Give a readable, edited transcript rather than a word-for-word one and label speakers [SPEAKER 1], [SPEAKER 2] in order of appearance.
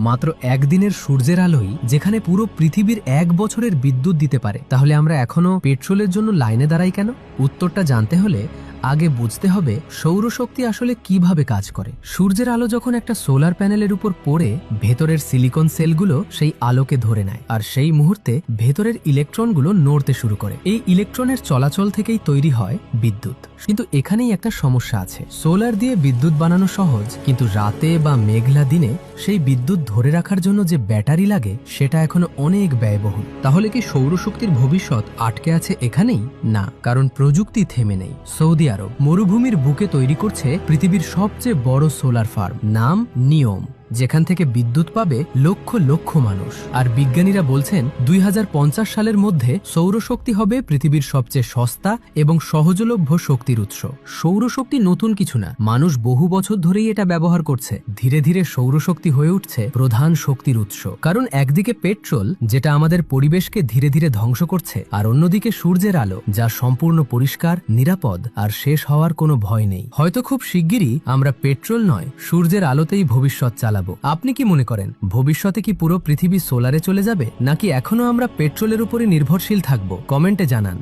[SPEAKER 1] মাত্র একদিনের সূর্যের আলোই যেখানে পুরো পৃথিবীর 1 বছরের বিদ্যুৎ দিতে পারে, তাহলে আমরা এখনো পেট্রোলের জন্য লাইনে দাঁড়াই কেন? উত্তরটা জানতে হলে আগে বুঝতে হবে সৌরশক্তি আসলে কিভাবে কাজ করে। সূর্যের আলো যখন একটা সোলার প্যানেলের উপর পড়ে, ভেতরের সিলিকন সেলগুলো সেই আলোকে ধরে নেয়, আর সেই মুহূর্তে ভেতরের ইলেকট্রনগুলো নড়তে শুরু করে। এই ইলেকট্রনের চলাচল থেকেই তৈরি হয় বিদ্যুৎ। কিন্তু এখানেই একটা সমস্যা আছে। সোলার দিয়ে বিদ্যুৎ বানানো সহজ, কিন্তু রাতে বা মেঘলা দিনে সেই বিদ্যুৎ ধরে রাখার জন্য যে ব্যাটারি লাগে সেটা এখনো অনেক ব্যয়বহুল। তাহলে কি সৌরশক্তির ভবিষ্যৎ আটকে আছে এখানেই? না, কারণ প্রযুক্তি থেমে নেই। সৌদি আরব মরুভূমির বুকে তৈরি করছে পৃথিবীর সবচেয়ে বড় সোলার ফার্ম, নাম নিয়ম, যেখান থেকে বিদ্যুৎ পাবে লক্ষ লক্ষ মানুষ। আর বিজ্ঞানীরা বলছেন 2050 সালের মধ্যে সৌরশক্তি হবে পৃথিবীর সবচেয়ে সস্তা এবং সহজলভ্য শক্তির উৎস। সৌরশক্তি নতুন কিছু না, মানুষ বহু বছর ধরেই এটা ব্যবহার করছে। ধীরে ধীরে সৌরশক্তি হয়ে উঠছে প্রধান শক্তির উৎস। কারণ একদিকে পেট্রোল, যেটা আমাদের পরিবেশকে ধীরে ধীরে ধ্বংস করছে, আর অন্যদিকে সূর্যের আলো, যা সম্পূর্ণ পরিষ্কার, নিরাপদ আর শেষ হওয়ার কোনো ভয় নেই। হয়তো খুব শিগগিরই আমরা পেট্রোল নয়, সূর্যের আলোতেই ভবিষ্যৎ চালাবো। আপনি কি মনে করেন, ভবিষ্যতে কি পুরো পৃথিবী সোলারে চলে যাবে, নাকি এখনো আমরা পেট্রোলের উপরই নির্ভরশীল থাকব? কমেন্টে জানান।